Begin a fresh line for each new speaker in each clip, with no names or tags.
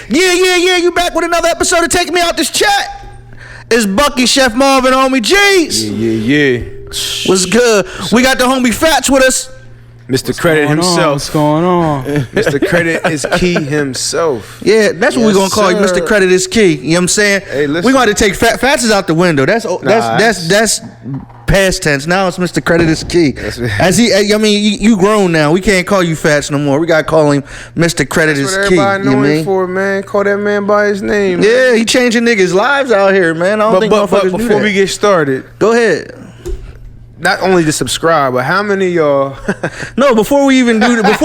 Yeah. You back with another episode of Take Me Out This Chat. It's Bucky, Chef Marvin, homie G's.
Yeah.
What's good? We got the homie Fats with us.
Mr. Credit himself.
What's going on?
Mr. Credit is Key himself.
Yeah, that's what we're gonna call you. Mr. Credit is Key. You know what I'm saying?
Hey, listen.
We're going to take Fats is out the window. That's past tense. Now it's Mr. Credit is Key. You grown now. We can't call you Fats no more. We gotta call him Mr. Credit is Key.
Everybody know him for, man. Call that man by his name. Man.
Yeah, he changing niggas' lives out here, man. I don't think motherfuckers do that.
Before we get started,
go ahead.
Not only to subscribe, but how many of y'all?
No, before we even get into that,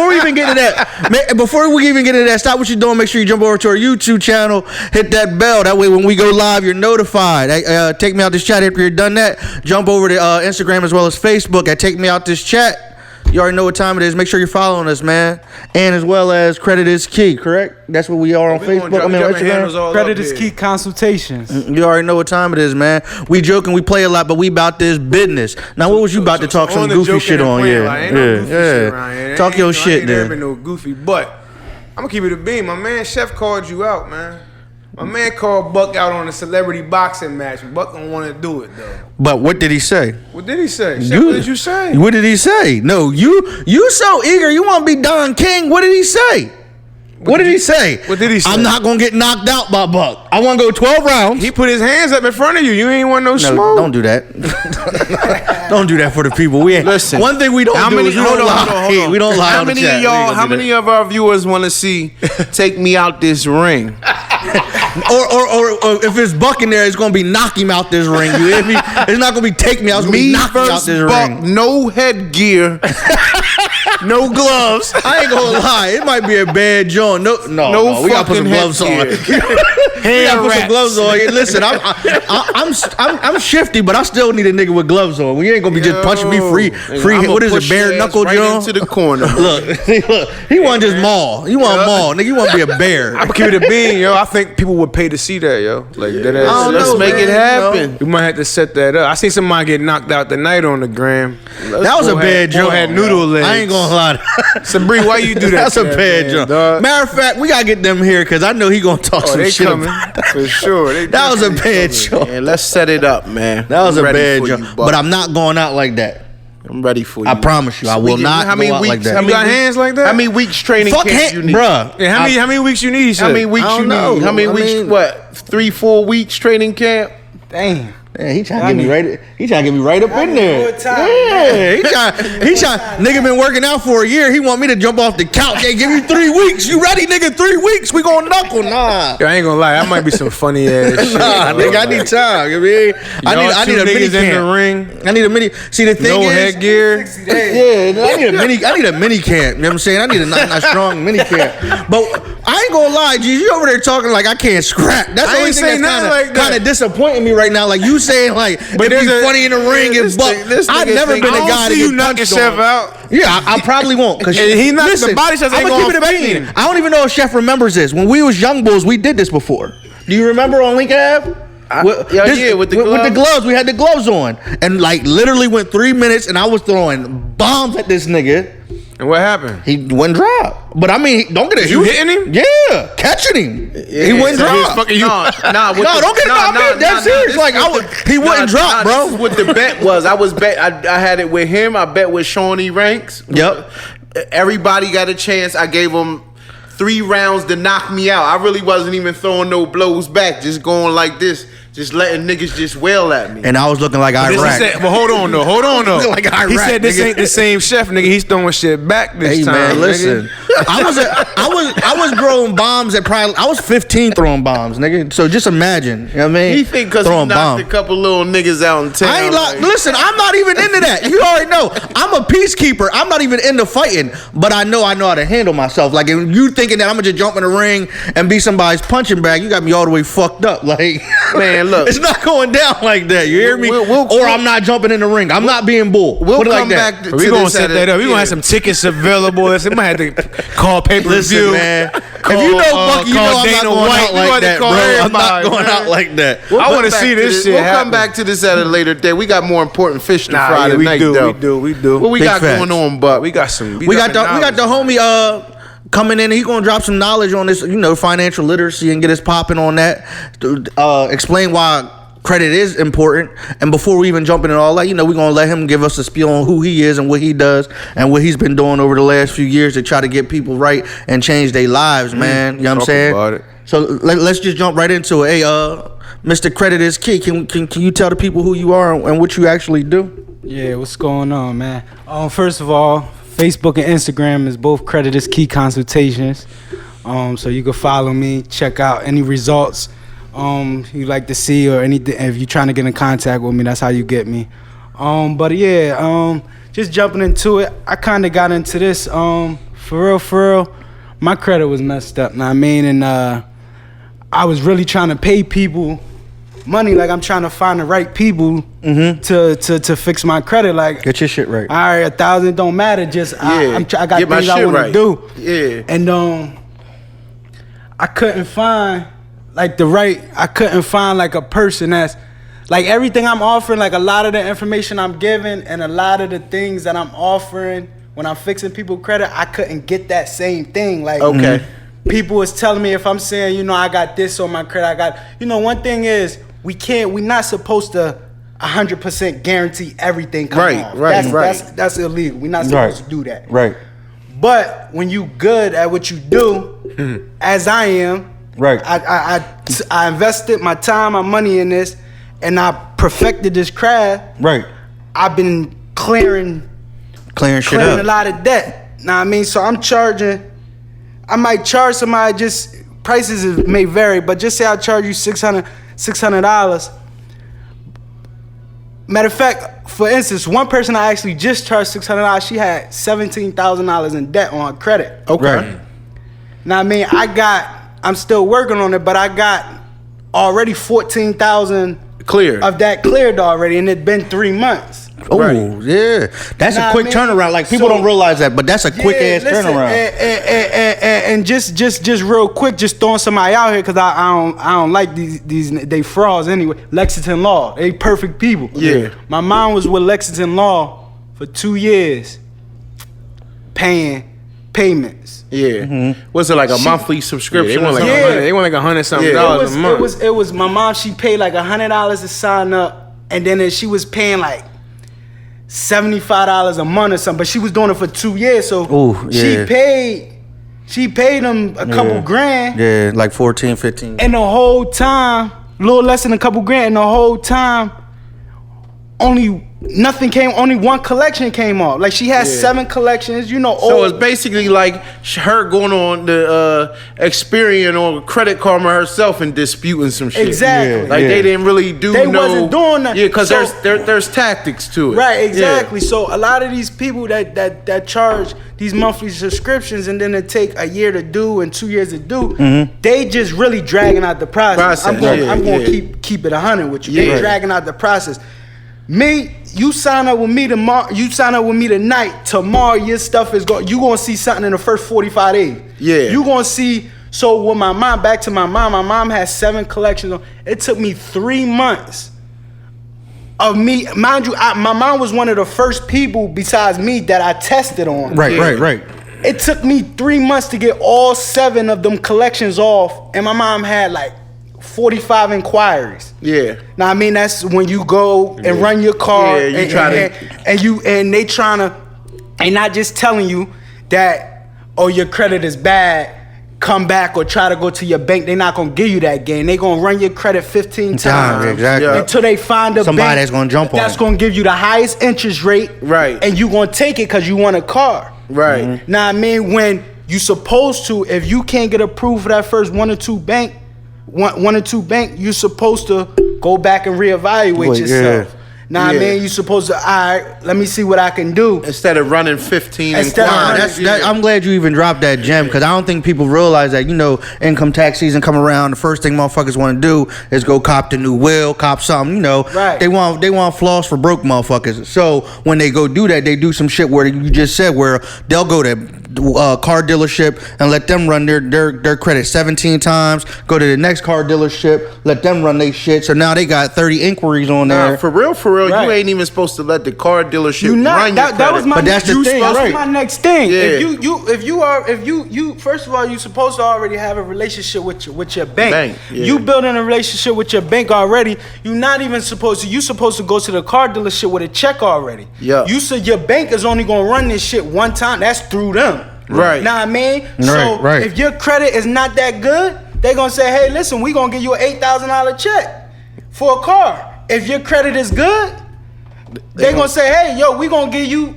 stop what you're doing. Make sure you jump over to our YouTube channel, hit that bell. That way, when we go live, you're notified. Take Me Out This Chat. After you're done that, jump over to Instagram as well as Facebook at Take Me Out This Chat. You already know what time it is. Make sure you're following us, man. And as well as Credit is Key, correct? That's what we are on Facebook. Instagram.
Credit is Key Consultations.
You already know what time it is, man. We joking, we play a lot, but we about this business. Now, what was you about to talk some goofy shit on? Yeah. Talk your shit, then.
Ain't no goofy, but I'm gonna keep it a beam. My man Chef called you out, man. My man called Buck out on a celebrity boxing match. Buck don't want to do it though.
But what did he say?
What did he say? Chef, what did you say?
What did he say? No, you so eager. You want to be Don King. What did he say? What did he say?
What did he say?
I'm not gonna get knocked out by Buck. I want to go 12 rounds.
He put his hands up in front of you. You ain't want no smoke.
Don't do that. Don't do that for the people. We ain't.
Listen.
One thing we don't do is we don't lie. We don't lie.
How many of y'all? How many of our viewers want to see Take Me Out This Ring?
or if it's Buck in there, it's gonna be knock him out this ring. You hear me? It's not gonna be take me out. It's gonna be knock me out this ring.
No headgear, no gloves.
I ain't gonna lie. It might be a bad joint. No. We gotta put some gloves on. We gotta put some gloves on. Listen, I'm shifty, but I still need a nigga with gloves on. We ain't gonna be just punching me free. What is it? Bare knuckle joint?
Into the corner.
Look. He want just maul. You want maul, nigga. You want to be a bear.
I'm gonna keep it a bean, yo. I think people would pay to see that, yo. Like that.
Let's make it happen.
We might have to set that up. I seen somebody get knocked out tonight on the gram.
That was a bad joke.
Had noodle legs.
I ain't gonna lie.
Sabri, why you do that?
That's a bad joke. Matter of fact, we gotta get them here because I know he gonna talk some shit about that.
For sure.
That was a bad joke.
Man, let's set it up, man.
That was a bad joke. But I'm not going out like that.
I'm ready for you.
I promise you, I will not go out like that.
You got hands like that?
How many weeks training camp you need?
Bruh.
Yeah, how many weeks you need?
How many weeks you need? How many weeks? What? 3-4 weeks training camp?
Damn.
Yeah, he trying to get me right. He trying to get me right up in there. Yeah, he trying. Nigga been working out for a year. He want me to jump off the couch. Hey, give you 3 weeks. You ready, nigga? 3 weeks. We gonna knuckle. Nah.
Yo, I ain't gonna lie. That might be some funny ass shit.
Nah, nigga, I need time. You mean? I need a mini camp.
In the ring.
I need a mini. See, the thing
is, no headgear.
Yeah, I need a mini camp. You know what I'm saying? I need a strong mini camp. But I ain't gonna lie, G. You over there talking like I can't scrap. That's the only thing that's kind of disappointing me right now. Like you saying like. But it'd be funny in the ring and Buck. I've never been a guy to get
knock Chef out.
Yeah, I probably won't. Cause
he knocked the body shots.
I'm gonna keep it a bean. I don't even know if Chef remembers this. When we was young bulls, we did this before. Do you remember on Lincoln Ave?
With the gloves.
We had the gloves on, and like literally went 3 minutes, and I was throwing bombs at this nigga.
And what happened?
He wouldn't drop. But I mean, don't get it.
You hitting him?
Yeah, catching him. Yeah, he wouldn't drop.
Fucking you.
Don't get it about me. That's serious. Like he wouldn't drop, bro.
This is what the bet was. I had it with him. I bet with Shawnee Ranks.
Yep.
Everybody got a chance. I gave him 3 rounds to knock me out. I really wasn't even throwing no blows back. Just going like this. Just letting niggas just wail at me.
And I was looking like Iraq.
But hold on though.
Like Iraq,
he said this ain't the same chef, nigga. He's throwing shit back this time.
Man, listen. I was throwing bombs at probably. I was 15 throwing bombs, nigga. So just imagine. You know what I mean?
He think because he knocked a couple little niggas out in town.
I ain't listen, I'm not even into that. You already know. I'm a peacekeeper. I'm not even into fighting, but I know how to handle myself. Like if you thinking that I'm gonna just jump in the ring and be somebody's punching bag, you got me all the way fucked up. Like
man, look,
it's not going down like that. You hear me? Or I'm not jumping in the ring. I'm not being bull.
We'll come back to
we gonna set that up. We gonna have some tickets available. We might have to call pay-per-view.
Man. If you know Bucky, you know I'm not going out like that, bro. I'm not going out like that.
I want to see this shit.
We'll come back to this at a later day. We got more important fish to fry tonight, though.
We do.
What we got going on, Buck?
We got some.
We got the homie coming in, he gonna drop some knowledge on this, financial literacy and get us popping on that. Explain why credit is important. And before we even jump into all that, we're gonna let him give us a spiel on who he is and what he does and what he's been doing over the last few years to try to get people right and change their lives, man. You know what I'm saying?
About it.
So let's just jump right into it. Hey, Mr. Credit is Key. Can you tell the people who you are and what you actually do?
Yeah, what's going on, man? First of all, Facebook and Instagram is both Credit is Key Consultations. So you can follow me, check out any results you like to see or anything. If you're trying to get in contact with me, that's how you get me. But yeah, just jumping into it, I kind of got into this. For real, my credit was messed up. Know what I mean? And I was really trying to pay people money, like I'm trying to find the right people to fix my credit. Like,
get your shit right.
All right, 1,000 don't matter. Just I got
Get my
things I
shit
want
right.
to do.
Yeah.
And I couldn't find I couldn't find like a person that's like everything I'm offering, like a lot of the information I'm giving and a lot of the things that I'm offering when I'm fixing people's credit, I couldn't get that same thing. Like,
Okay.
People was telling me if I'm saying, I got this on my credit, I got, one thing is we're not supposed to 100% guarantee everything coming off. That's illegal. We're not supposed to do that.
Right.
But when you good at what you do, as I am,
Right.
I invested my time, my money in this, and I perfected this craft.
Right.
I've been clearing
shit up.
a lot of debt. Know what I mean? So I might charge somebody, just prices may vary, but just say I charge you $600. Matter of fact, for instance, one person I actually just charged $600, she had $17,000 in debt on her credit.
Okay.
Right.
Now I mean, I'm still working on it, but I got already 14,000
Clear.
of that cleared already, and it's been 3 months.
Oh,
Right.
yeah. That's a quick turnaround. Like, people don't realize that, but that's a quick ass turnaround.
And just real quick, just throwing somebody out here, because I don't like these they frauds anyway. Lexington Law, they perfect people.
Yeah.
My mom was with Lexington Law for 2 years, paying payments.
Yeah. Was it like a monthly subscription?
They want like
Yeah.
100. They want like $100-something
Yeah.
dollars a month.
It was my mom. She paid like $100 to sign up, and then she was paying like $75 a month or something. But she was doing it for 2 years, so
Ooh, yeah.
she paid them a couple grand,
Yeah, like 14, 15.
and the whole time, a little less than a couple grand, and the whole time, only one collection came off. Like, she had 7 collections,
So it's basically like her going on the Experian or Credit Karma herself and disputing some shit.
Exactly.
Like, they didn't really do
They wasn't doing that.
Yeah, because
So-
there's tactics to it.
Right, exactly. So a lot of these people that charge these monthly subscriptions and then it take a year to do and 2 years to do, they just really dragging out the process. I'm going to keep it 100 with you.
Yeah.
They dragging out the process. Me, you sign up with me tomorrow. You sign up with me tonight. Tomorrow, your stuff is going. You gonna see something in the first 45 days.
Yeah.
You gonna see. So with my mom, back to my mom. My mom has 7 collections. It took me 3 months of me, mind you. My mom was one of the first people besides me that I tested on.
Right.
It took me 3 months to get all 7 of them collections off, and my mom had like 45 inquiries.
Yeah.
Now I mean, that's when you go and run your car,
Yeah, you try to-
and they trying to, and not just telling you that, oh, your credit is bad, come back or try to go to your bank. They're not gonna give you that game. They gonna run your credit 15 times
exactly.
Yeah.
until they find a
Somebody
bank
that's gonna jump on
that's
it.
gonna give you the highest interest rate,
Right.
And you gonna take it because you want a car,
Right.
Now I mean, when you supposed to, if you can't get approved for that first one or two bank, you're supposed to go back and reevaluate yourself. Now I mean, you're supposed to, all right, let me see what I can do.
Instead of running 15
Instead of
inquiries.
running-
I'm glad you even dropped that gem, because I don't think people realize that, income tax season come around, the first thing motherfuckers want to do is go cop the new will, cop something,
Right.
They want floss for broke motherfuckers. So when they go do that, they do some shit where you just said, where they'll go to car dealership and let them run their credit 17 times. Go to the next car dealership, let them run their shit. So now they got 30 inquiries on there.
For real,
Right.
you ain't even supposed to let the car dealership
You not
run your credit.
that was my
But that's the thing,
that was
right.
my next thing.
Yeah.
If you first of all, you supposed to already have a relationship with your bank.
Yeah.
You building a relationship with your bank already. You not even supposed to. You supposed to go to the car dealership with a check already.
Yeah.
You said your bank is only gonna run this shit one time. That's through them.
Right.
Know what I mean? So
right.
if your credit is not that good, they gonna say, hey, listen, we gonna give you an $8,000 check for a car. If your credit is good, they gonna say, hey, yo, we gonna give you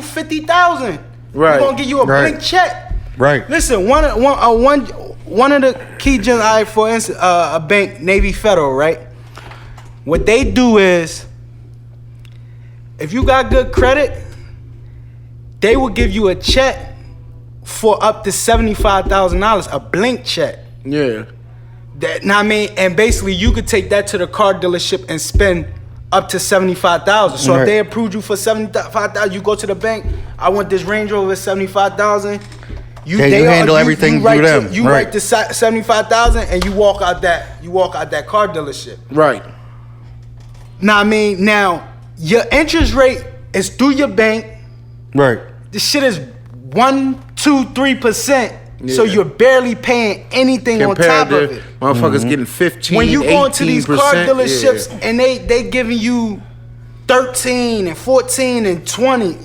$50,000.
Right.
We gonna give you a
Right.
blank check.
Right.
Listen, one of the key gens, for instance, a bank, Navy Federal, right? What they do is, if you got good credit, they will give you a check for up to $75,000, a blank check.
Yeah.
That, know what I mean? And basically, you could take that to the car dealership and spend up to $75,000. So
Right.
if they approved you for $75,000, you go to the bank. I want this Range Rover $75,000.
You handle everything
write
through them,
You
right.
write the $75,000 and you walk out that car dealership.
Right.
Now I mean, now your interest rate is through your bank.
Right.
This shit is 1%, 2%, 3%. So
Yeah.
you're barely paying anything
Compared
on top
to
of it.
motherfuckers getting 15,
When you go into these car
18%,
dealerships
yeah.
and they giving you 13 and 14 and 20.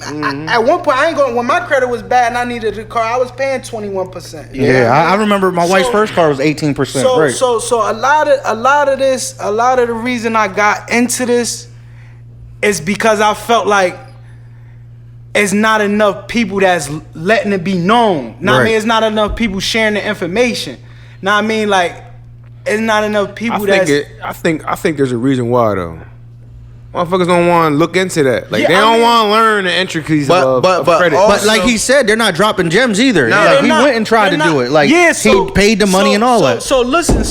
At one point, I ain't going. When my credit was bad and I needed a car, I was paying 21%.
Yeah, I remember my wife's first car was 18%.
So
right.
so a lot of the reason I got into this is because I felt like it's not enough people that's letting it be known. Now I
Right.
mean, it's not enough people sharing the information. Now I mean, like, it's not enough people
I think there's a reason why though. Motherfuckers don't want to look into that. Like
Yeah,
they
I
don't
mean-
want to learn the intricacies
But-
of
but
credit.
also-
But like he said, they're not dropping gems either.
No,
like
they're
he
not-
went and tried to
they're
do
not-
it. Like he paid the money and all that.
So listen,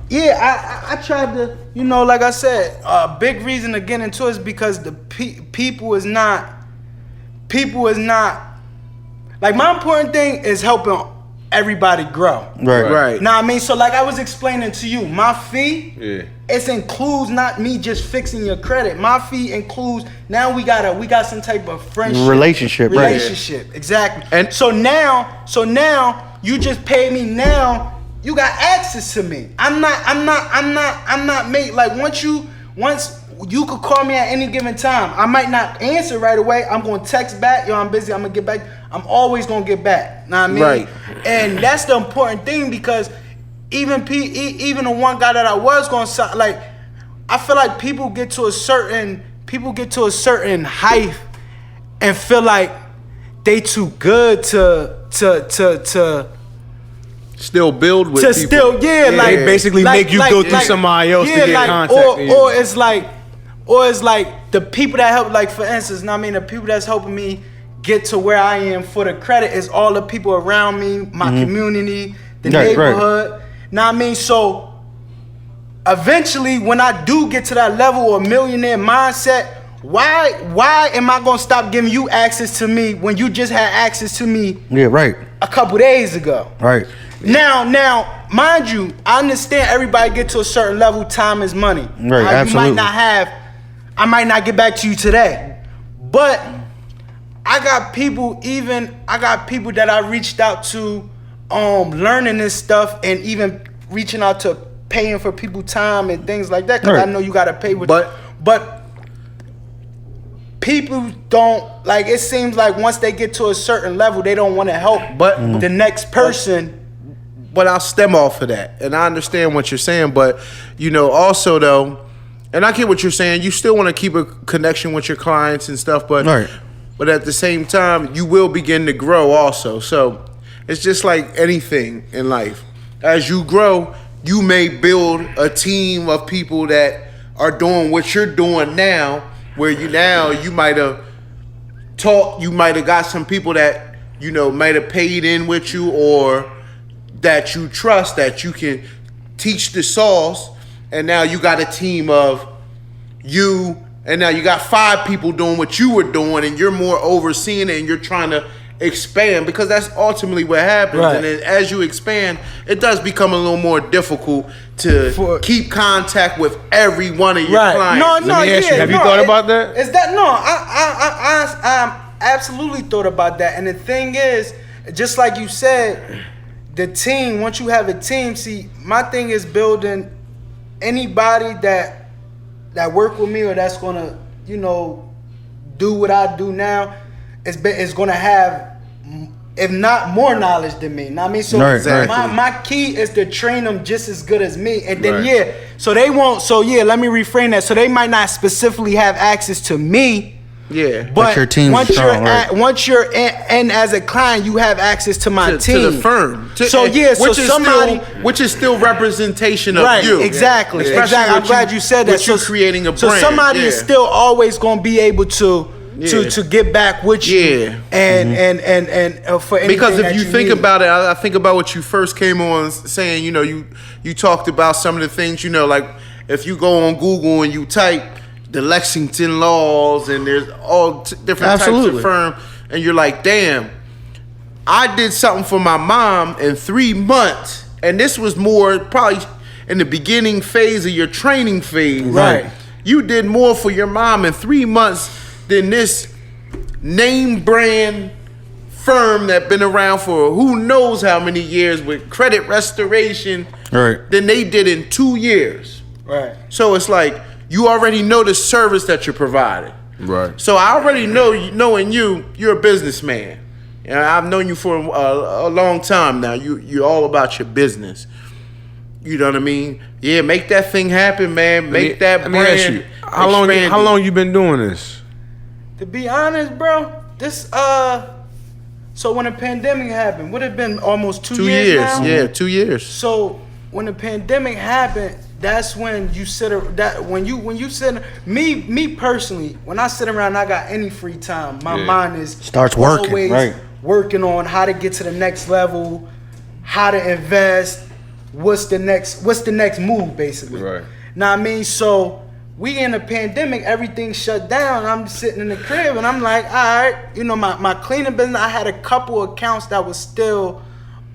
yeah, I tried to, like I said, a big reason to get into it is because the people is not, like, my important thing is helping everybody grow.
Right.
Now I mean, so like I was explaining to you, my fee,
Yeah.
it includes not me just fixing your credit. My fee includes, now we got some type of friendship,
Relationship, right.
relationship, exactly.
And-
so now you just paid me. Now you got access to me. I'm not made, like, once you could call me at any given time. I might not answer right away. I'm gonna text back. Yo, I'm busy. I'm gonna get back. I'm always gonna get back. Know what I mean?
Right.
And that's the important thing, because even the one guy that I was gonna sign, like, I feel like people get to a certain height and feel like they too good to
Still build with
to
people.
still, like,
They basically make you go through somebody else to get contact with you.
or it's like the people that help, like, for instance, I mean, the people that's helping me get to where I am for the credit is all the people around me, my community, the
Right,
neighborhood. Know what I mean? So eventually, when I do get to that level or millionaire mindset, why am I gonna stop giving you access to me when you just had access to me
Yeah, right.
a couple days ago?
Right.
Now, mind you, I understand everybody get to a certain level. Time is money.
Right, absolutely.
I might not get back to you today, but I got people that I reached out to, learning this stuff, and even reaching out to paying for people time and things like that, because
Right.
I know you gotta pay with.
But
people don't, like, it seems like once they get to a certain level, they don't want to help
But-
the next person.
But I'll stem off of that, and I understand what you're saying. But also though, and I get what you're saying. You still want to keep a connection with your clients and stuff, but
Right.
but at the same time, you will begin to grow also. So it's just like anything in life. As you grow, you may build a team of people that are doing what you're doing now, where you might have you might have got some people that might have paid in with you, or that you trust, that you can teach the sauce, and now you got a team of you, and now you got 5 people doing what you were doing, and you're more overseeing it, and you're trying to expand, because that's ultimately what happens.
Right.
And then as you expand, it does become a little more difficult to keep contact with every one of your clients.
No,
Let me ask you, have you thought about that?
Is that I absolutely thought about that. And the thing is, just like you said, the team, once you have a team, see, my thing is building anybody that work with me or that's gonna, do what I do now is gonna have, if not more knowledge than me. Know what I mean? So my key is to train them just as good as me. And then so they won't, let me reframe that. So they might not specifically have access to me.
Yeah.
But
your team's
once
strong,
once you're in as a client, you have access to my team.
To the firm. Which is still representation of you.
Exactly. I'm glad you said that.
But you're creating a brand.
So somebody is still always going to be able to get back with you, and for anything
because if
that
you think
need.
about it, I think about what you first came on saying. You talked about some of the things. Like if you go on Google and you type the Lexington laws and there's all different types of firm, and you're like, damn, I did something for my mom in 3 months, and this was more probably in the beginning phase of your training phase.
Right.
You did more for your mom in 3 months than this name brand firm that been around for who knows how many years with credit restoration than they did in 2 years.
Right.
So it's like you already know the service that you're providing.
Right.
So I already know, knowing you're a businessman. I've known you for a long time now. You're all about your business. You know what I mean? Yeah, make that thing happen, man. Make that brand.
Let me ask you, how long you been doing this?
To be honest, bro, this so when the pandemic happened, would have been almost 2 years now?
Yeah, 2 years.
So when the pandemic happened, that's when you me personally, when I sit around and I got any free time, my mind
starts working,
always working on how to get to the next level, how to invest, what's the next move, basically.
Right.
Now I mean, so we in a pandemic, everything shut down. I'm sitting in the crib and I'm like, all right, my cleaning business, I had a couple accounts that was still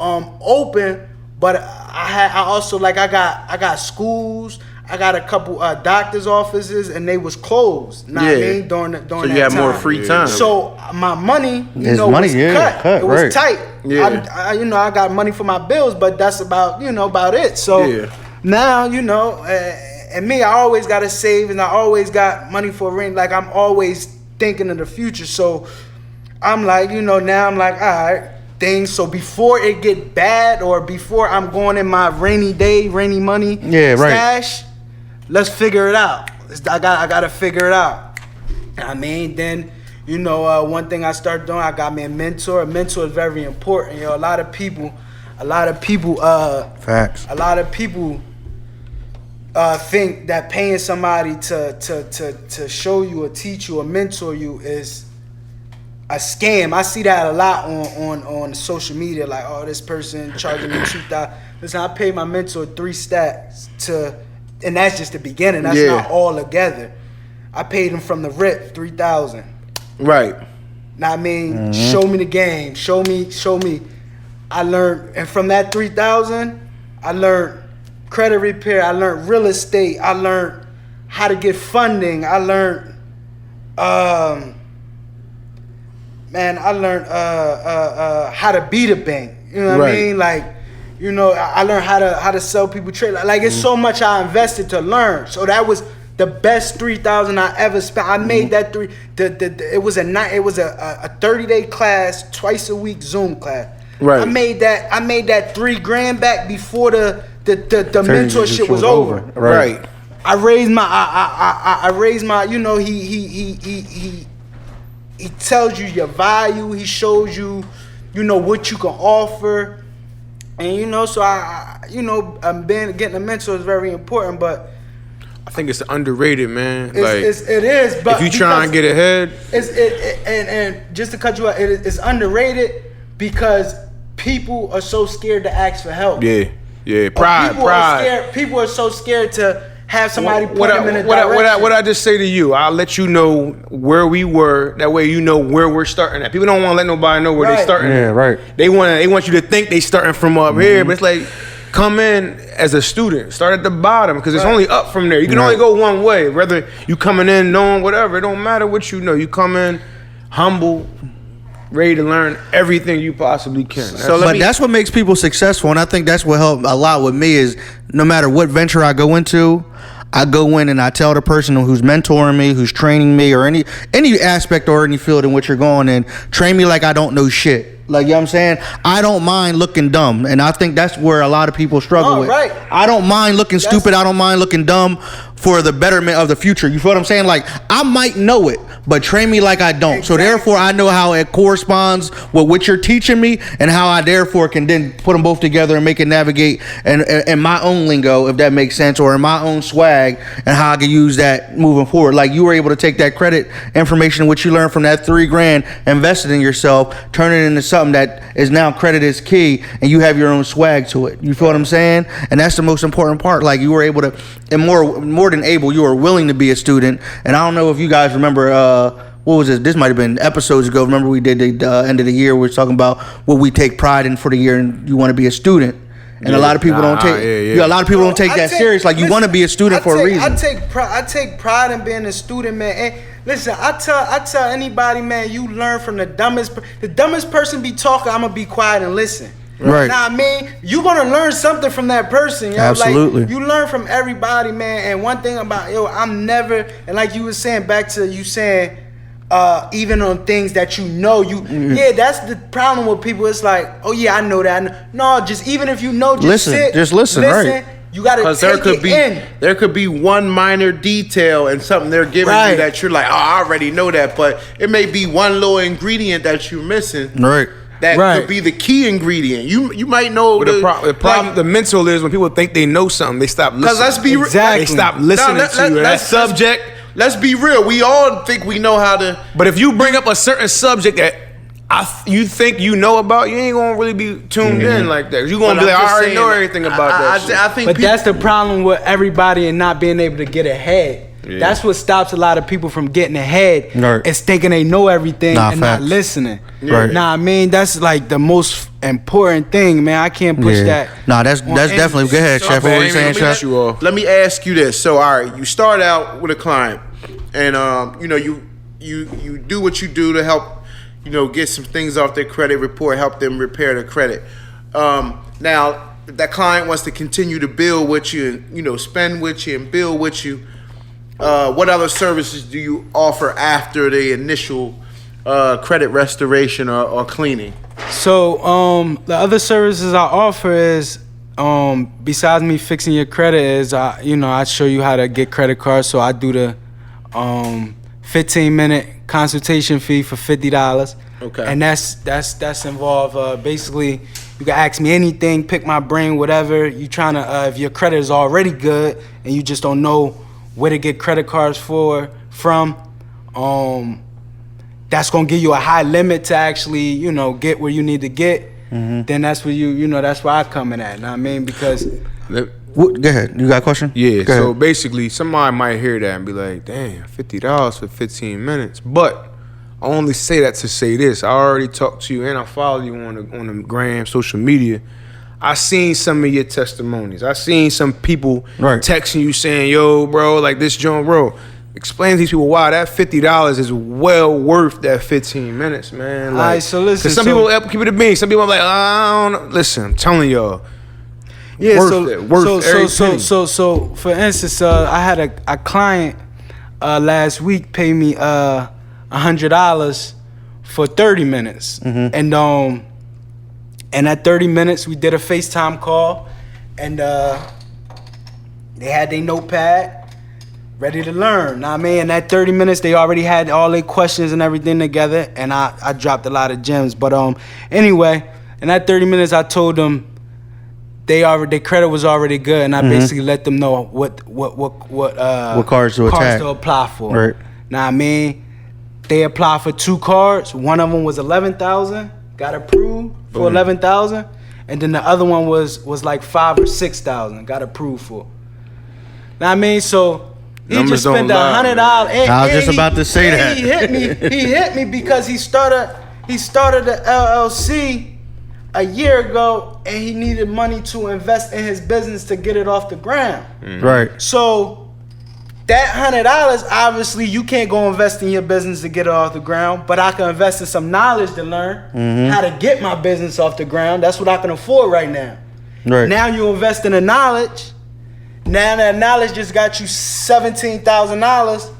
open, but I also I got schools, I got a couple doctor's offices, and they was closed. Know what I mean? During that time.
So you have more free time.
So my money, was cut. It was tight.
Yeah.
I got money for my bills, but that's about it. So now and me, I always got to save, and I always got money for rent. Like, I'm always thinking of the future. So I'm like, now I'm like, all right, things. So before it get bad, or before I'm going in my rainy money stash, let's figure it out. I got to figure it out. I mean, then, one thing I start doing, I got me a mentor. A mentor is very important. A lot of people,
facts.
A lot of people think that paying somebody to show you or teach you or mentor you is a scam. I see that a lot on social media. Like, oh, this person charging me $2,000. Listen, I paid my mentor 3 stacks and that's just the beginning. That's not all together. I paid him from the rip $3,000.
Right.
Now I mean, show me the game. Show me. I learned, and from that $3,000, I learned credit repair. I learned real estate. I learned how to get funding. I learned, I learned how to beat a bank. You know what I mean? Like, I learned how to sell people trade. Like, it's so much I invested to learn. So that was the best $3,000 I ever spent. I made that it was a 30-day class, twice a week Zoom class. Right. I made that $3,000 back before the mentorship was over.
Right.
I raised my he tells you your value, he shows you what you can offer. And so getting a mentor is very important, but
I think it's underrated, man.
It is, but
if you try and get ahead,
and just to cut you out, it's underrated because people are so scared to ask for help.
Yeah, pride.
People are so scared to have somebody
What
point them in a
I,
direction.
what I just say to you, I'll let you know where we were. That way you know where we're starting at. People don't want to let nobody know where they starting
Yeah,
at.
right.
They want you to think they starting from up here, but it's like, come in as a student. Start at the bottom because it's only up from there. You can only go one way. Whether you coming in knowing whatever, it don't matter what you know. You come in humble, ready to learn everything you possibly can.
That's what makes people successful, and I think that's what helped a lot with me is no matter what venture I go into, I go in and I tell the person who's mentoring me, who's training me, or any aspect or any field in which you're going in, train me like I don't know shit. Like, you know what I'm saying? I don't mind looking dumb, and I think that's where a lot of people struggle with.
Right.
I don't mind looking stupid. I don't mind looking dumb for the betterment of the future. You feel what I'm saying? Like, I might know it, but train me like I don't. So therefore, I know how it corresponds with what you're teaching me, and how I therefore can then put them both together and make it navigate in my own lingo, if that makes sense, or in my own swag, and how I can use that moving forward. Like, you were able to take that credit information, which you learned from that $3,000 invested in yourself, turn it into something that is now credit is key, and you have your own swag to it. You feel what I'm saying? And that's the most important part. Like, you were able to, and more than able, you were willing to be a student. And I don't know if you guys remember, what was it? This might have been episodes ago. Remember we did the end of the year. We were talking about what we take pride in for the year, and you want to be a student. And a lot of people don't take. A lot of people don't take that serious. Like, you want to be a student for a reason.
I take pride in being a student, man. And listen, I tell anybody, man, you learn from the dumbest person be talking. I'm gonna be quiet and listen.
Right.
Now, I mean, you gonna learn something from that person, yo.
Absolutely.
Like, you learn from everybody, man. And one thing about I'm never, and like you were saying, back to you saying, even on things that you know, yeah, that's the problem with people. It's like, oh yeah, I know that. No, just even if you know, just listen, right? You gotta take
there could be one minor detail and something they're giving you that you're like, oh, I already know that, but it may be one little ingredient that you're missing.
Right.
That could be the key ingredient. You might know
the problem. The mental is when people think they know something, they stop listening.
Because let's be
exactly.
They stop listening to that subject.
Let's be real. We all think we know how to.
But if you bring up a certain subject that you think you know about, you ain't gonna really be tuned in like that. You're gonna be like, I already know everything about that.
I think,
but that's the problem with everybody and not being able to get ahead. Yeah. That's what stops a lot of people from getting ahead.
Right.
Is thinking they know everything and not listening.
Right.
Nah, I mean, that's like the most important thing, man. I can't push that.
Nah, that's definitely. Go ahead, Chef. What were you saying, Chef?
Let me ask you this. So, all right, you start out with a client, and you do what you do to help, get some things off their credit report, help them repair their credit. Now, if that client wants to continue to build with you, and spend with you and build with you. What other services do you offer after the initial credit restoration or cleaning?
So the other services I offer is besides me fixing your credit is I show you how to get credit cards. So I do the 15-minute consultation fee for $50.
Okay.
And that's involved basically you can ask me anything, pick my brain, whatever you trying to. If your credit is already good and you just don't know where to get credit cards from, that's gonna give you a high limit to actually, get where you need to get. Mm-hmm. Then that's where that's where I come in at. Know what I mean? Because
go ahead. You got a question?
Yeah. So basically, somebody might hear that and be like, "Damn, $50 for 15 minutes." But I only say that to say this: I already talked to you and I follow you on the gram, social media. I seen some of your testimonies. I seen some people texting you saying, "Yo, bro, like this joint, bro." Explain to these people why that $50 is well worth that 15 minutes, man. Like,
all right, so listen.
Some people keep it a bean. Some people are like, I don't know. Listen, I'm telling y'all.
Yeah,
worth every penny.
So for instance, I had a client last week pay me $100 for 30 minutes, and at 30 minutes we did a FaceTime call, and they had their notepad ready to learn. Now, I mean, in that 30 minutes they already had all their questions and everything together, and I dropped a lot of gems. But anyway, in that 30 minutes I told them their credit was already good, and I basically let them know what
cards to
apply for.
Right.
Now, I mean, they applied for 2 cards. One of them was $11,000, got approved for $11,000, and then the other one was like $5,000 or $6,000, got approved for. Know what I mean? So he
Numbers
just
don't
spent
lie,
$100.
I was just about to say that.
He hit me. He hit me because he started the LLC a year ago, and he needed money to invest in his business to get it off the ground.
Right.
So that $100, obviously, you can't go invest in your business to get it off the ground, but I can invest in some knowledge to learn how to get my business off the ground. That's what I can afford right now.
Right.
Now you invest in the knowledge. Now that knowledge just got you $17,000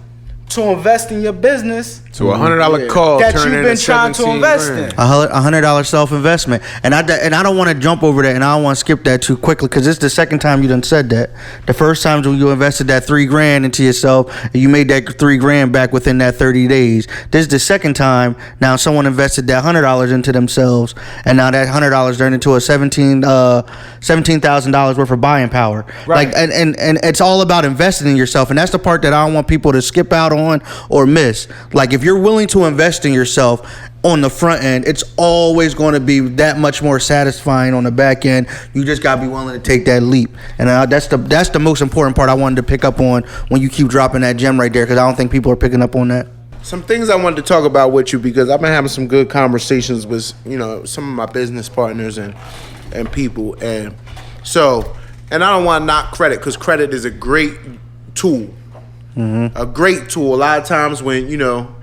to invest in your business.
So $100 call
that
turn
you've
into
been trying to
17
invest
grand.
in.
$100 self-investment, and I don't want to jump over that, and I don't want to skip that too quickly because it's the second time you done said that. The first time when you invested that $3,000 into yourself, and you made that $3,000 back within that 30 days. This is the second time now someone invested that $100 into themselves, and now that $100 turned into a $17,000 worth of buying power.
Right.
Like, and it's all about investing in yourself, and that's the part that I don't want people to skip out on or miss. Like, if you're willing to invest in yourself on the front end, it's always going to be that much more satisfying on the back end. You just got to be willing to take that leap, and that's the most important part I wanted to pick up on when you keep dropping that gem right there, because I don't think people are picking up on that.
Some things I wanted to talk about with you, because I've been having some good conversations with, some of my business partners and people, and I don't want to knock credit, because credit is a great tool. A great tool. A lot of times when you don't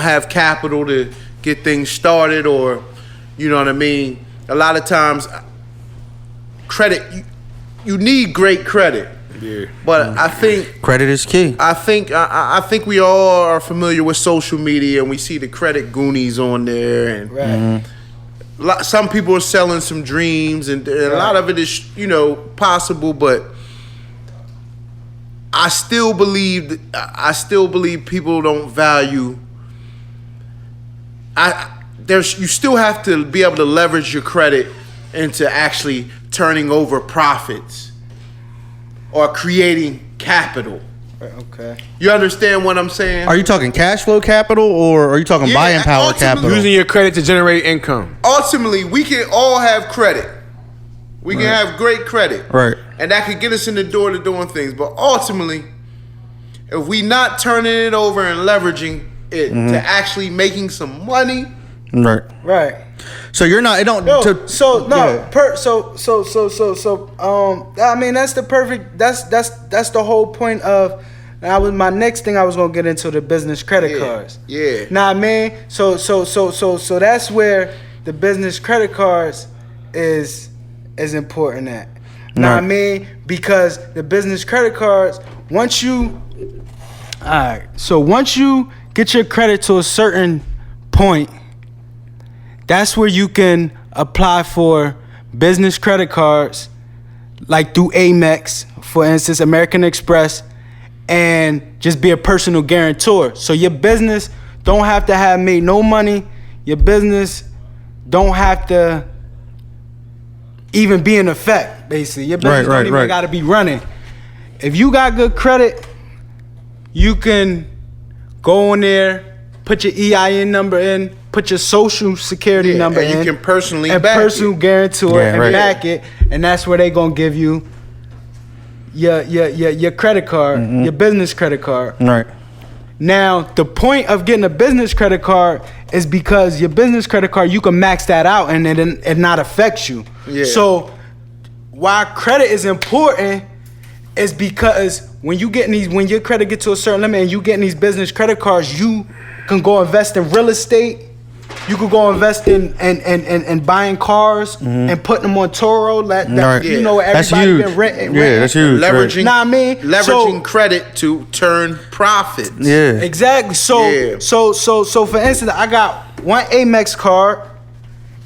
have capital to get things started, or you know what I mean, a lot of times credit, you need great credit.
Yeah.
But I think
Credit is key.
I think we all are familiar with social media, and we see the credit goonies on there, and
Right.
some people are selling some dreams, and a lot of it is possible, but I still believe people don't value. You still have to be able to leverage your credit into actually turning over profits or creating capital.
Okay.
You understand what I'm saying?
Are you talking cash flow capital, or are you talking
Yeah,
buying power
ultimately-
capital?
Using your credit to generate income.
Ultimately, we can all have credit. We can have great credit.
Right.
And that could get us in the door to doing things. But ultimately, if we not turning it over and leveraging it to actually making some money,
Right.
Right.
So you're not. It don't.
No,
to-
so no,
Yeah.
I mean, that's the perfect. That's the whole point of. That was my next thing I was gonna get into, the business credit cards.
Yeah.
Nah, I mean, so that's where the business credit cards is important at. Nah, I
Right.
mean, because the business credit cards, once you get your credit to a certain point, that's where you can apply for business credit cards, like through Amex, for instance, American Express, and just be a personal guarantor. So your business don't have to have made no money. Your business don't have to even be in effect, basically. Your business don't even got to be running. If you got good credit, you can go in there, put your EIN number in, put your social security number
and
in.
you can personally
and
back
personal
it.
guarantor
Yeah,
and
right.
back it, and that's where they gonna give you your credit card, your business credit card.
Right.
Now, the point of getting a business credit card is because your business credit card, you can max that out and it not affect you.
Yeah.
So why credit is important is because when your credit gets to a certain limit and you getting these business credit cards, you can go invest in real estate. You could go invest in buying cars and putting them on Toro.
Right.
Everybody
That's huge.
been renting.
Yeah, that's huge.
Leveraging,
Right.
Nah, I mean,
leveraging credit to turn profits.
Yeah.
Exactly. So,
Yeah.
so for instance, I got one Amex card,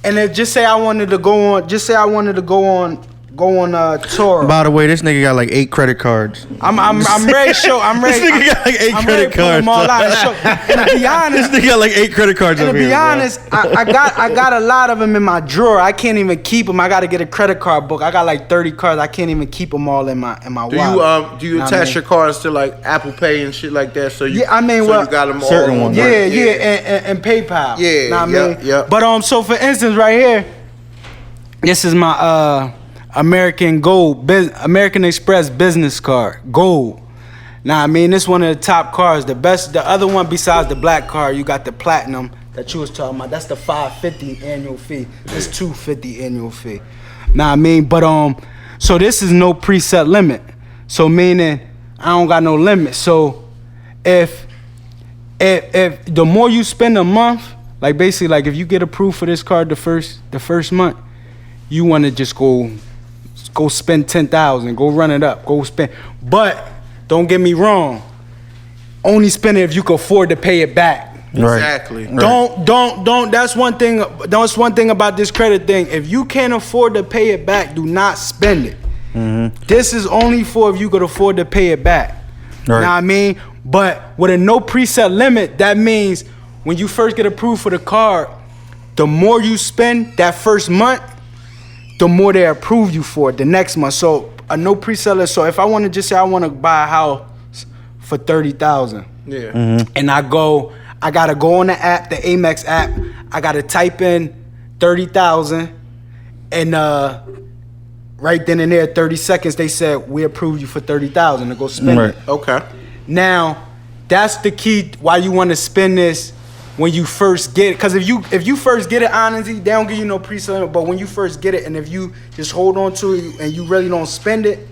and then just say I wanted to go on Toro.
By the way, this nigga got like 8 credit cards.
I'm ready to show. I'm ready.
This nigga got like 8
I'm
credit
ready to pull them all
cards.
out and show. And to be
This
honest,
nigga got like 8 credit cards
and
over
to
here.
be
bro.
honest, I got a lot of them in my drawer. I can't even keep them. I got to get a credit card book. I got like 30 cards. I can't even keep them all in my wallet.
Do you
Nah,
attach
man.
your cards to like Apple Pay and shit like that? So you,
Yeah, I mean,
so
well,
you got them all.
certain
on
ones,
one?
and PayPal.
Yeah,
Know what I
yeah,
mean?
yeah.
But so for instance, right here, this is my American Express business card, gold. Now, I mean, this one of the top cars, the best. The other one besides the black car, you got the platinum that you was talking about. That's the $550 annual fee. This $250 annual fee. Now, I mean, but so this is no preset limit. So meaning I don't got no limit. So if the more you spend a month, like basically like if you get approved for this card the first month, you want to just go spend 10,000, go run it up, go spend. But don't get me wrong, only spend it if you can afford to pay it back.
Exactly.
Right.
Don't. That's one thing. That's one thing about this credit thing. If you can't afford to pay it back, do not spend it. This is only for if you could afford to pay it back.
Right.
Know what I mean? But with a no preset limit, that means when you first get approved for the card, the more you spend that first month, the more they approve you for it the next month. So a no preset. So if I want to just say I want to buy a house for $30,000, and I gotta go on the app, the Amex app. I gotta type in 30,000, and right then and there, 30 seconds, they said we approved you for 30,000 to go spend it.
Okay.
Now, that's the key why you want to spend this when you first get it. Because if you first get it, honestly, they don't give you no preset. But when you first get it, and if you just hold on to it and you really don't spend it,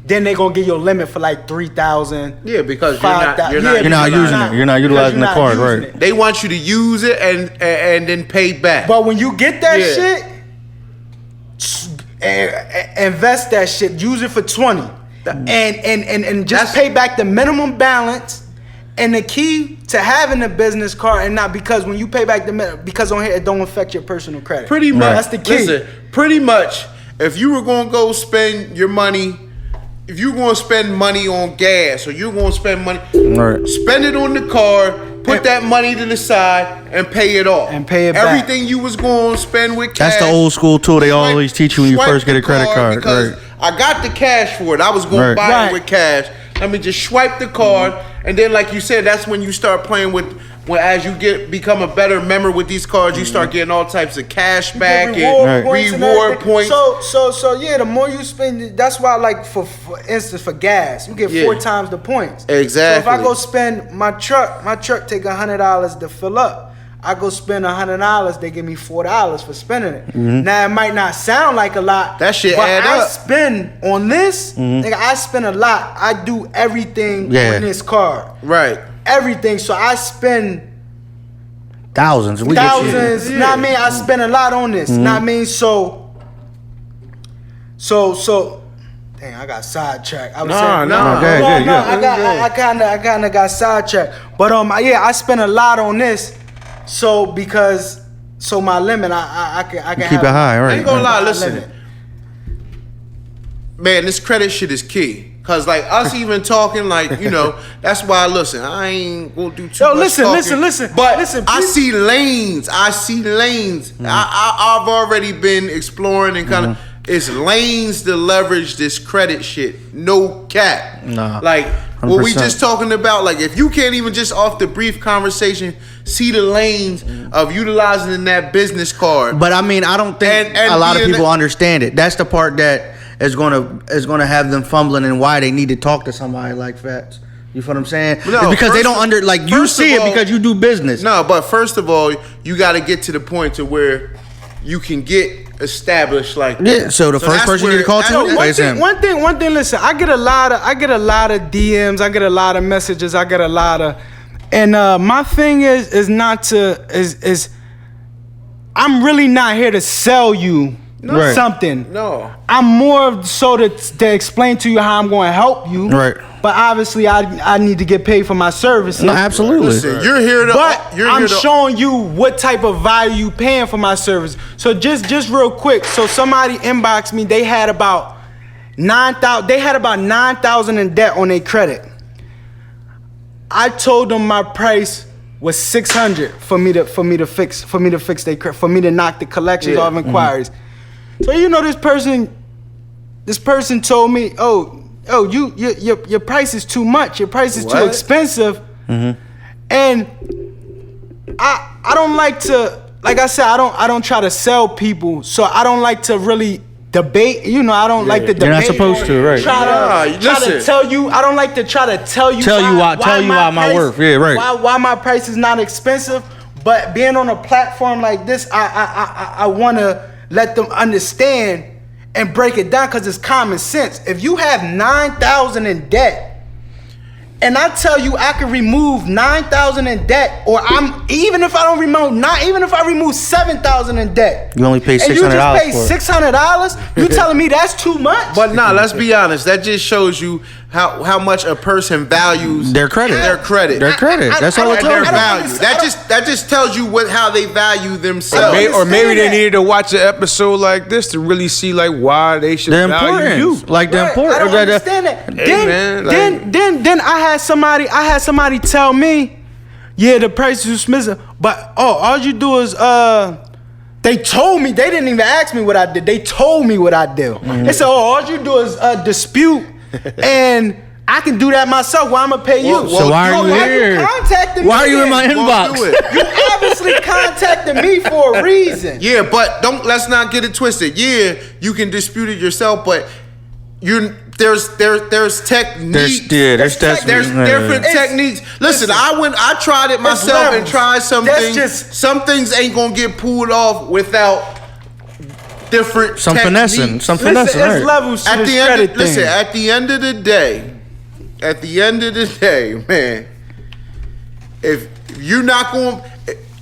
then they gonna give you a limit for like 3,000.
Yeah, because
You're not using it. You're not utilizing the card, right?
They want you to use it and then pay back.
But when you get that shit, invest that shit. Use it for 20, and just pay back the minimum balance. And the key to having a business card, and not because when you pay back because on here it don't affect your personal credit.
Pretty much.
That's the key.
Listen, pretty much, if you were gonna go spend your money. If you're going to spend money on gas or you're going to spend money, spend it on the card, put that money to the side, and pay it off.
And pay it back.
Everything you was going to spend with cash.
That's the old school tool they always teach you when you first get a credit card.
Because I got the cash for it. I was going to buy it with cash. Let me just swipe the card. And then, like you said, that's when you start playing with, as you become a better member with these cards, you start getting all types of cash back and reward points.
So yeah, the more you spend, that's why, like for instance, for gas, you get 4 times the points.
Exactly.
So if I go spend my truck take $100 to fill up. I go spend $100, they give me $4 for spending it. Now it might not sound like a lot.
That shit
but
add
I
up.
spend on this, nigga, I spend a lot. I do everything on this card.
Right.
Everything. So I spend
thousands.
Know what I mean? I spend a lot on this. Know what I mean? So dang, I got sidetracked. I was saying, I kind of got sidetracked. But yeah, I spend a lot on this. So my limit, I can
keep it high, right?
I ain't gonna lie, listen. Man, this credit shit is key. Cause like us even talking, like, you know, that's why I ain't gonna do too much talking.
Listen.
But
listen,
I see lanes. I've already been exploring and kind of it's lanes to leverage this credit shit. No cap.
Nah.
Like
100%.
what we just talking about, like if you can't even just off the brief conversation see the lanes of utilizing that business card.
But I mean, I don't think a lot of people understand it. That's the part that is gonna have them fumbling and why they need to talk to somebody like Fats. You feel what I'm saying?
No,
it's because they don't you see it because you do business.
No, but first of all, you got to get to the point to where you can get established like that.
Yeah. So the first person you need to call to is him.
One thing. Listen, I get a lot of DMs. I get a lot of messages. I get a lot of, and my thing is I'm really not here to sell you something.
No.
I'm more so to explain to you how I'm going to help you.
Right.
But obviously, I need to get paid for my services.
No, absolutely.
Listen, you're here to.
But I'm showing you what type of value you paying for my service. So just real quick. So somebody inboxed me. They had about 9,000. They had about 9,000 in debt on their credit. I told them my price was $600 for me to fix their credit, for me to knock the collections off inquiries. So you know, this person told me, oh, your price is too much. Your price is too expensive. And I don't like to, like I said, I don't try to sell people. So I don't like to really debate. You know, I don't like to debate.
You're not supposed to, right?
Try to tell you. I don't like to try to tell you.
Why my worth. Yeah, right.
Why my price is not expensive. But being on a platform like this, I want to let them understand and break it down because it's common sense. If you have $9,000 in debt, and I tell you I can remove $9,000 in debt, or even if I remove $7,000 in debt,
you only pay $600.
And you just pay $600. You telling me that's too much?
But nah, let's be honest. That just shows you how much a person values
their credit. That's all it tells
their
you.
value. That just tells you how they value themselves.
Or maybe they needed to watch an episode like this to really see like why they should value you.
Like the importance.
I don't understand that. Then I had somebody tell me, yeah, the price is expensive, but all you do is they told me, they didn't even ask me what I did. They told me what I did. They said, all you do is dispute, and I can do that myself. Well, I'm gonna pay you.
So why are you here? Why are you in my inbox?
You obviously contacted me for a reason.
Yeah, but let's not get it twisted. Yeah, you can dispute it yourself, but there's techniques.
There's
different techniques. Listen, I tried it myself and tried some things. Some things ain't gonna get pulled off without different
some
techniques.
finessing.
It's levels to this credit thing.
Listen, at the end of the day, man, if you're not going,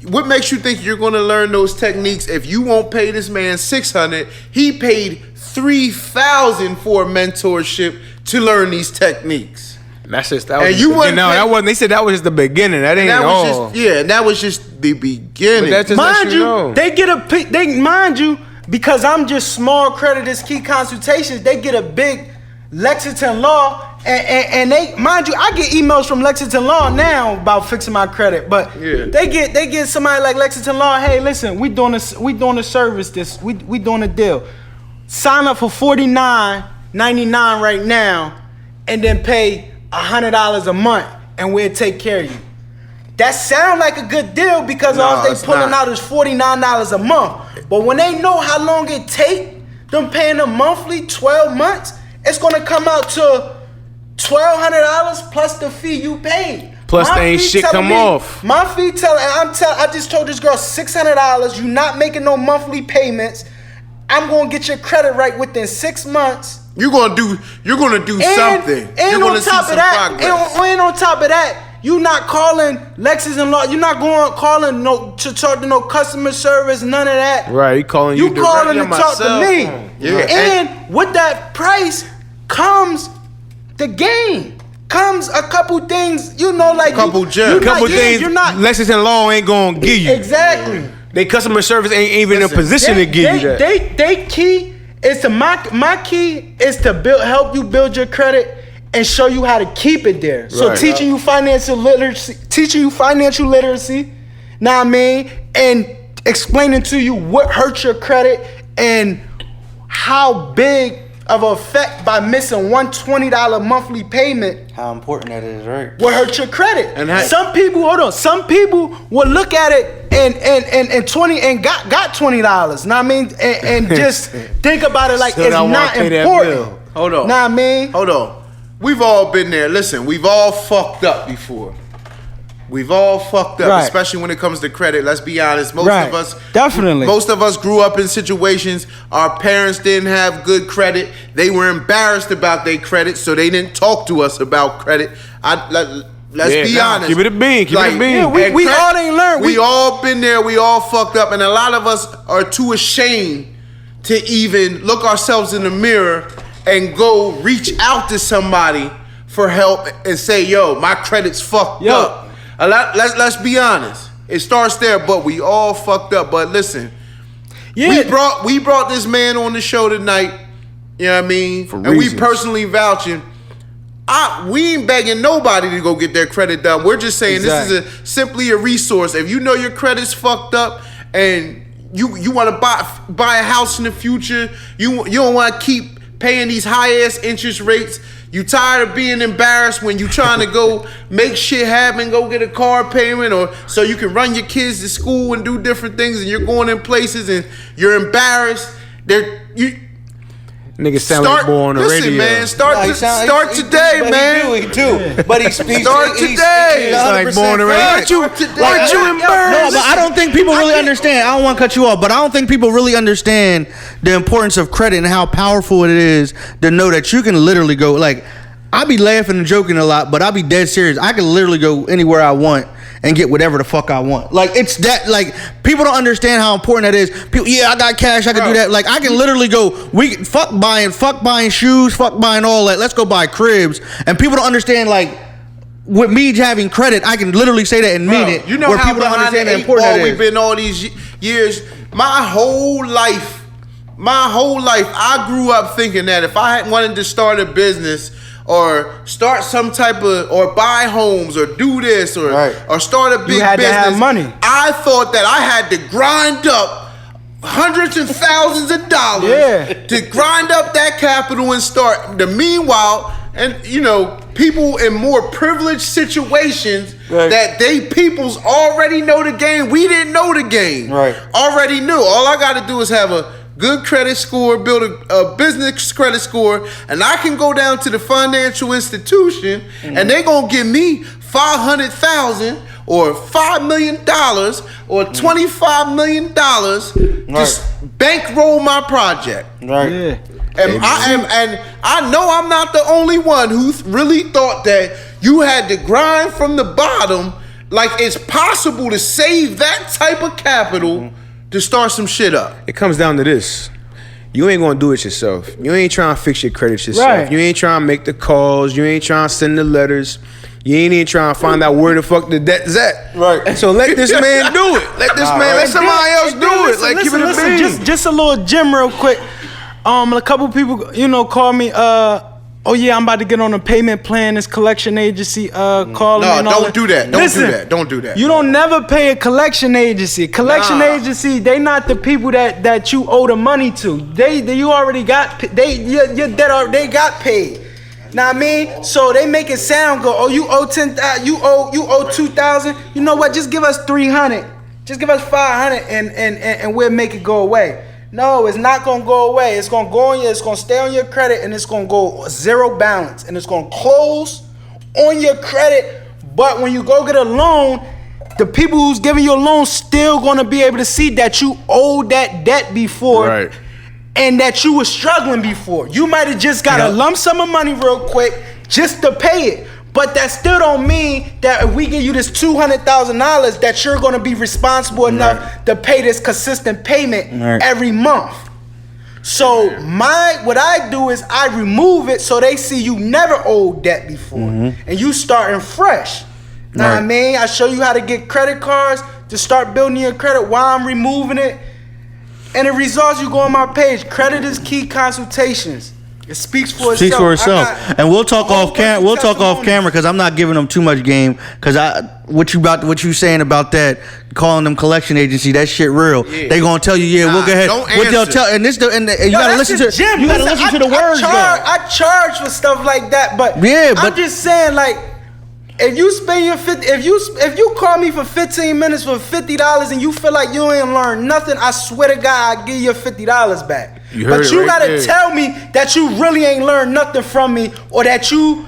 what makes you think you're going to learn those techniques if you won't pay this man $600? He paid $3,000 for a mentorship to learn these techniques.
That's just that. And you wasn't. No, that wasn't. They said that was just the beginning. That ain't all.
That was just the beginning.
But
mind you, they get mind you, because I'm just small creditors, Key Consultations. They get a big Lexington Law, and they, mind you, I get emails from Lexington Law now about fixing my credit, but they get somebody like Lexington Law. Hey, listen, we doing a service. We doing a deal. Sign up for $49.99 right now, and then pay $100 a month, and we'll take care of you. That sound like a good deal because all they pulling out is $49 a month. But when they know how long it take them paying them monthly, 12 months, it's gonna come out to $1,200 plus the fee you paid.
Plus they ain't shit come off.
My fee I just told this girl $600. You not making no monthly payments. I'm gonna get your credit right within 6 months.
You're gonna do something.
And on top of that, you not calling Lexington Law. You're not calling to talk to no customer service, none of that.
Right, you calling
to talk to me. Yeah. And with that price comes the game. Comes a couple things, like
couple gems.
Things Lexington Law ain't gonna give you.
Exactly.
They customer service ain't even in a position to give you that.
They key is to my key is to help you build your credit and show you how to keep it there. So teaching you financial literacy, know what I mean, and explaining to you what hurts your credit and how big of an effect by missing one $20 monthly payment.
How important that is, right?
Will hurt your credit. And some people will look at it and got $20. Know what I mean? And just think about it like it's not important.
Hold on.
Know what I mean?
Hold on. We've all been there. Listen, we've all fucked up before. We've all fucked up, especially when it comes to credit. Let's be honest. Most of us grew up in situations our parents didn't have good credit. They were embarrassed about their credit, so they didn't talk to us about credit. Let's be honest.
Keep it a bean.
Yeah, we all ain't learned.
We all been there. We all fucked up, and a lot of us are too ashamed to even look ourselves in the mirror and go reach out to somebody for help and say, yo, my credit's fucked up. Let's be honest. It starts there, but we all fucked up. But listen, we brought this man on the show tonight, you know what I mean? And we personally vouching. We ain't begging nobody to go get their credit done. We're just saying this is simply a resource. If you know your credit's fucked up and you want to buy a house in the future, you don't want to keep paying these high-ass interest rates. You tired of being embarrassed when you trying to go make shit happen, go get a car payment, or so you can run your kids to school and do different things, and you're going in places and you're embarrassed.
Nigga sound like boy on the
listen,
radio.
man. Start today, man.
He do. But he speaks.
Start today.
It's like boy on the radio. Aren't you embarrassed?
No, but I don't think people really understand. I don't want to cut you off, but I don't think people really understand the importance of credit and how powerful it is to know that you can literally go. Like, I be laughing and joking a lot, but I be dead serious. I can literally go anywhere I want and get whatever the fuck I want. Like, it's that, like, people don't understand how important that is. People, yeah, I got cash, I can do that. Like, I can literally go, fuck buying shoes, fuck buying all that. Let's go buy cribs. And people don't understand, like, with me having credit, I can literally say that and mean it.
You know
where
how
people don't
behind
understand
the
how
eight
important
ball
that
we've
is.
been all these years. My whole life, I grew up thinking that if I had wanted to start a business or start some type of, or buy homes or do this or start a big
You had to
business,
have money.
I thought that I had to grind up hundreds of thousands of dollars to grind up that capital and start. Meanwhile, and you know, people in more privileged situations that peoples already know the game. We didn't know the game. Already knew. All I got to do is have a good credit score, build a business credit score, and I can go down to the financial institution and they're gonna give me $500,000 or $5 million or $25 million to bankroll my project. And I know I'm not the only one who really thought that you had to grind from the bottom. Like, it's possible to save that type of capital to start some shit up.
It comes down to this. You ain't gonna do it yourself. You ain't trying to fix your credit yourself. You ain't trying to make the calls. You ain't trying to send the letters. You ain't even trying to find out where the fuck the debt's at. So let this man do it. Let somebody else do it. Like, keep it a bean.
Just a little gem real quick. A couple people, call me. Oh yeah, I'm about to get on a payment plan. This collection agency calling me.
No, don't do that. Don't do that.
You don't never pay a collection agency. Collection agency, they not the people that you owe the money to. You already got your debt. They got paid. Know what I mean? So they make it sound good. Oh, you owe 10,000. You owe 2,000. You know what? Just give us 300. Just give us 500, and we'll make it go away. No, it's not gonna go away. It's gonna go on it's gonna stay on your credit, and it's gonna go zero balance, and it's gonna close on your credit. But when you go get a loan, the people who's giving you a loan still gonna be able to see that you owed that debt before, and that you were struggling before. You might have just got a lump sum of money real quick just to pay it. But that still don't mean that if we give you this $200,000 that you're gonna be responsible enough to pay this consistent payment every month. So what I do is I remove it so they see you never owed debt before, and you starting fresh. Know what I mean? I show you how to get credit cards to start building your credit while I'm removing it, and the results, you go on my page. Credit is Key Consultations. It speaks for itself.
And we'll talk off camera. We'll talk off camera because I'm not giving them too much game. Because what you saying about that, calling them collection agency, that shit real. They gonna tell you, we'll go ahead. What they'll tell, and you gotta listen to the words.
I charge for stuff like that, but I'm just saying, like, if you spend your if you call me for 15 minutes for $50 and you feel like you ain't learned nothing, I swear to God, I'll give you your $50 back. But you gotta tell me that you really ain't learned nothing from me, or that you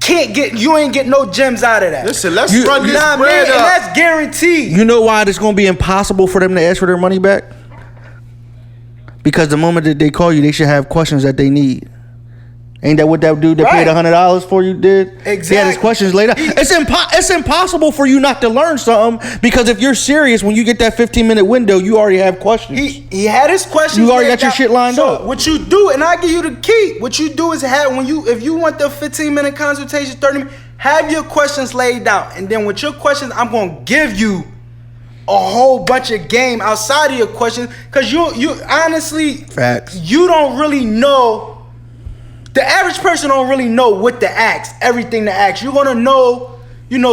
ain't get no gems out of that.
Listen, let's run this bread up.
And that's guaranteed.
You know why it's gonna be impossible for them to ask for their money back? Because the moment that they call you, they should have questions that they need. Ain't that what that dude that paid $100 for you did?
Exactly.
He had his questions laid out. It's impossible for you not to learn something, because if you're serious, when you get that 15-minute window, you already have questions.
He had his questions.
You already got your shit lined up.
What you do, and I give you the key. What you do is if you want the 15-minute consultation, 30 minutes, have your questions laid out, and then with your questions, I'm gonna give you a whole bunch of game outside of your questions, because you honestly,
facts.
You don't really know. The average person don't really know what to ask, everything to ask. You're gonna know,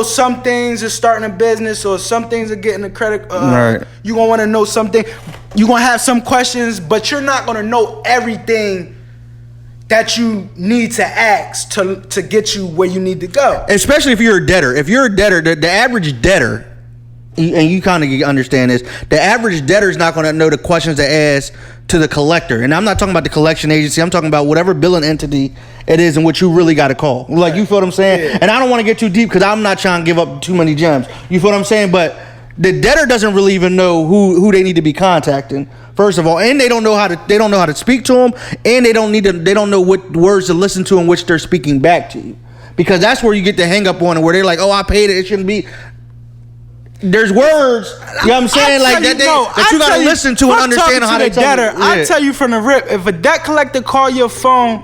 some things are starting a business, or some things are getting a credit. You're gonna wanna know something. You're gonna have some questions, but you're not gonna know everything that you need to ask to get you where you need to go.
Especially if you're a debtor. If you're a debtor, the average debtor, and you kind of understand this, the average debtor is not gonna know the questions to ask to the collector. And I'm not talking about the collection agency. I'm talking about whatever billing entity it is in which you really got to call. Like, you feel what I'm saying?
Yeah.
And I don't want to get too deep because I'm not trying to give up too many gems. You feel what I'm saying? But the debtor doesn't really even know who they need to be contacting. First of all, and they don't know how to speak to them, and they don't know what words to listen to in which they're speaking back to you. Because that's where you get the hang up on it, where they're like, "Oh, I paid it. It shouldn't be." There's words, you know what I'm saying, like that you gotta listen to and understand how they tell you.
I tell you from the rip, if a debt collector call your phone,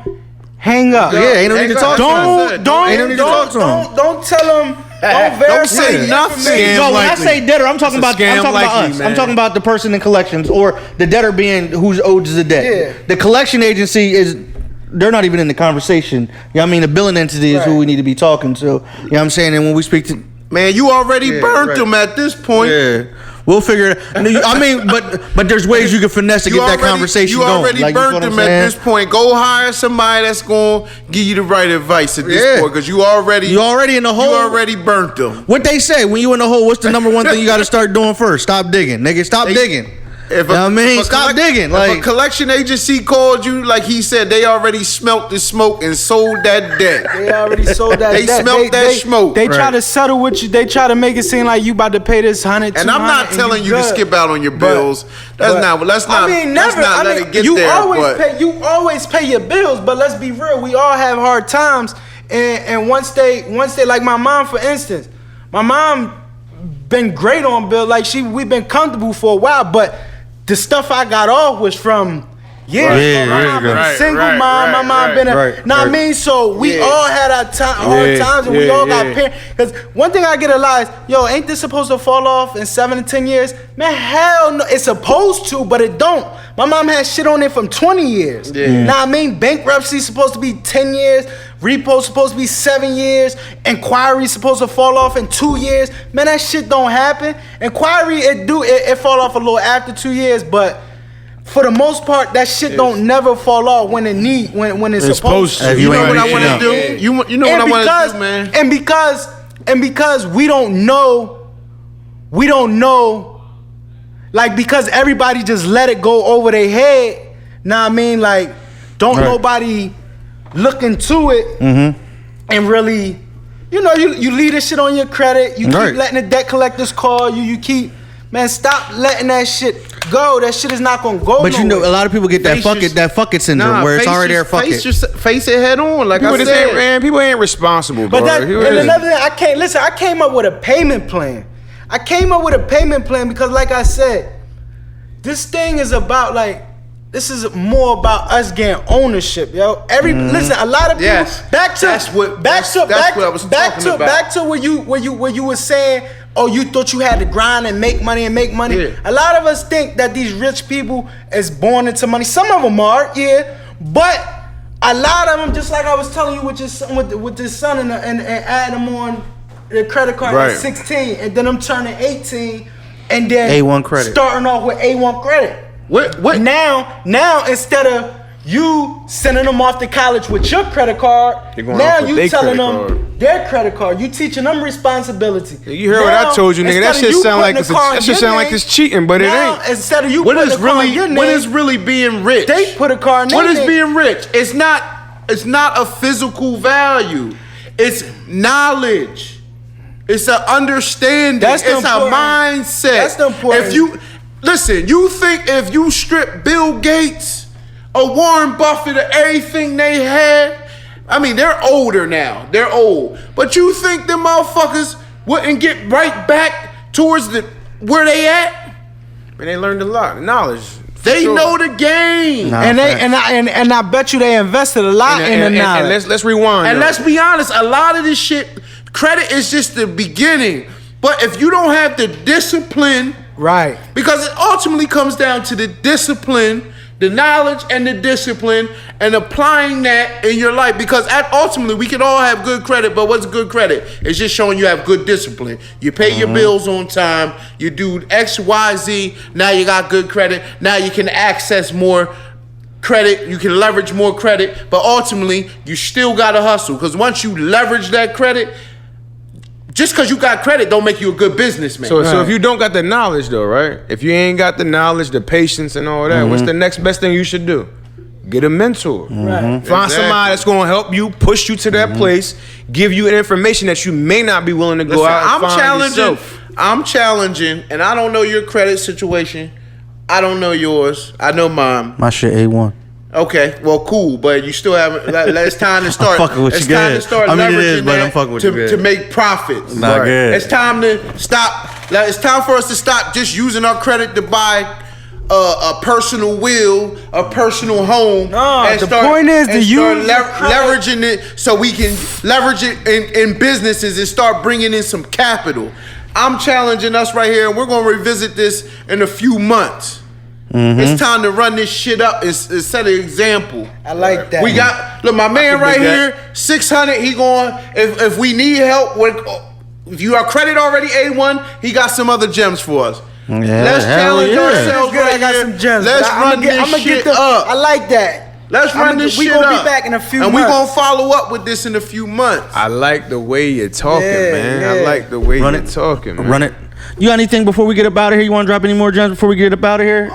hang up.
Yeah, ain't no need to talk to them.
Don't tell them.
Don't say nothing.
No, when I say debtor, I'm talking about us. I'm talking about the person in collections, or the debtor being who's owed the debt.
Yeah.
The collection agency they're not even in the conversation. You know what I mean? The billing entity is who we need to be talking to. You know what I'm saying? And when we speak to...
Man, you already burnt them at this point.
Yeah. We'll figure it out. I mean, but there's ways you can finesse to get that conversation going.
You already burnt them at this point. Go hire somebody that's going to give you the right advice at this point, because you already
in the hole.
You already burnt them.
What they say, when you in the hole, what's the number one thing you got to start doing first? Stop digging. Nigga, stop digging. Stop digging.
If a collection agency called you, like he said, they already smelt the smoke and sold that debt.
They already sold that
they
debt.
Smelt that smoke.
They try to settle with you. They try to make it seem like you about to pay this 100, 200.
And I'm not telling you to skip out on your bills. Let's not let it get there.
You always pay your bills, but let's be real. We all have hard times. And once they like my mom, for instance, my mom been great on bill. Like we've been comfortable for a while, but the stuff I got off was from single mom. My mom been I mean, so we all had our hard times, and we all got parents. Because one thing I get a lot is, yo, ain't this supposed to fall off in 7 to 10 years? Man, hell no. It's supposed to, but it don't. My mom had shit on it from 20 years. Now I mean, bankruptcy supposed to be 10 years. Repo supposed to be 7 years. Inquiry supposed to fall off in 2 years. Man, that shit don't happen. Inquiry, it fall off a little after 2 years, but for the most part, that shit don't never fall off when it's supposed to.
You know what I want to do? You know what I want to do, man.
And because we don't know, like, because everybody just let it go over their head. Know what I mean? Like, don't nobody look into it and really, you leave this shit on your credit. You keep letting the debt collectors call you. You keep, man, stop letting that shit go. That shit is not gonna go.
But a lot of people get that fuck it syndrome where it's already there.
Face it head on. Like I said,
man, people ain't responsible, bro.
But and another thing, I came up with a payment plan. Because, like I said, this thing is about, like, this is more about us getting ownership, yo. Listen, a lot of people. Back to what you were saying. Oh, you thought you had to grind and make money. Yeah. A lot of us think that these rich people is born into money. Some of them are, but a lot of them, just like I was telling you with this son and add them on the credit card at 16, and then I'm turning 18, and then
A1 credit,
starting off with A1 credit.
What?
Now instead of you sending them off to college with your credit card, now you telling them their credit card. You teaching them responsibility.
You heard what I told you, nigga. That shit sound like it's cheating, but it ain't.
Instead of you putting the car in your name,
what is really being rich?
They put a car in their name.
What is being rich? It's not a physical value. It's knowledge. It's an understanding. It's a mindset.
That's the important.
You think if you strip Bill Gates or Warren Buffett of everything they had, I mean, they're older now. They're old. But you think them motherfuckers wouldn't get right back towards where they at?
Man, they learned a lot. Knowledge.
They know the game.
And I bet you they invested a lot in the knowledge.
And let's rewind.
And let's be honest, a lot of this shit, credit is just the beginning. But if you don't have the discipline,
right?
Because it ultimately comes down to the discipline, the knowledge and the discipline, and applying that in your life. Because ultimately, we can all have good credit, but what's good credit? It's just showing you have good discipline. You pay your bills on time. You do X, Y, Z. Now you got good credit. Now you can access more credit. You can leverage more credit. But ultimately, you still got to hustle. Because once you leverage that credit, just because you got credit don't make you a good businessman.
So if you don't got the knowledge though, right? If you ain't got the knowledge, the patience and all that, what's the next best thing you should do? Get a mentor.
Right.
Find somebody that's gonna help you, push you to that place, give you information that you may not be willing to go
Listen,
out and find yourself.
I'm challenging, and I don't know your credit situation. I don't know yours. I know mine.
My shit A1.
Okay, well, cool, but you still haven't. It's time to start.
fucking with
It's
you,
time
good.
to start
I mean, it
leveraging
is, but I'm
that
fucking with you,
to
good.
make profits.
Not good.
It's time to stop. Like, it's time for us to stop just using our credit to buy a personal will, a personal home.
No, the point is to
and start
use the credit.
leveraging it so we can leverage it in businesses and start bringing in some capital. I'm challenging us right here, and we're gonna revisit this in a few months. It's time to run this shit up and set an example.
I like that.
We got my man right here, 600. He going if we need help with if you are credit already A1, he got some other gems for us.
Yeah,
Let's
hell
challenge
yeah.
ourselves
Good,
right
I got
here.
some gems.
Let's
I'ma
run this shit up.
I like that.
Let's run this
we
shit
gonna
up.
be back in a few
and
months.
we gonna follow up with this in a few months.
I like the way you're talking,
Yeah,
man.
yeah.
I like the way
Run
you're
it.
talking, man.
Run it. You got anything before we get up out of here? You want to drop any more gems before we get up out of here?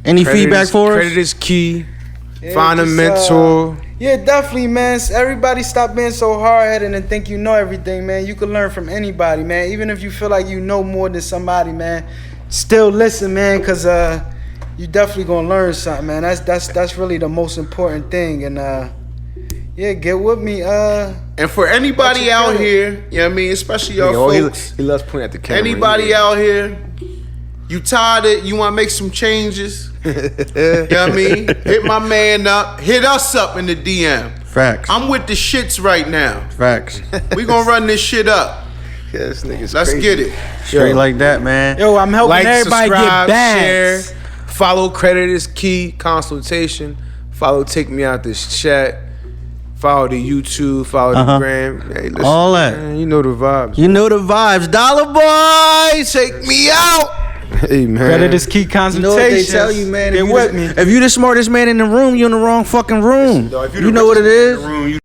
Any
Credit
feedback
is-
for us?
Credit is key.
Yeah,
Find a
just,
mentor.
Yeah, definitely, man. Everybody stop being so hard-headed and think you know everything, man. You can learn from anybody, man. Even if you feel like you know more than somebody, man, still listen, man, because you definitely gonna learn something, man. That's really the most important thing. And yeah, get with me.
And for anybody
What you
out
feel?
here, you know what I mean, especially y'all
Oh,
folks.
he loves pointing at the camera.
Anybody out here, you tired of you want to make some changes? You know what I mean? Hit my man up. Hit us up in the DM.
Facts.
I'm with the shits right now.
Facts.
We gonna run this shit up.
Yeah, this nigga's
Let's
crazy.
get it.
Straight like that, man.
Yo, I'm helping
Like,
everybody
subscribe,
get bags.
share, follow Credit is Key Consultation. Follow Take Me Out This Chat. Follow the YouTube. Follow the Gram. Hey, listen,
All that.
man, you know the vibes.
You know the vibes. Dollar Boy, take me out.
Hey, man.
Credit is Key
You know
Consultations.
what they tell you, man.
Get with me.
If you the smartest man in the room, you in the wrong fucking room. You know what it is.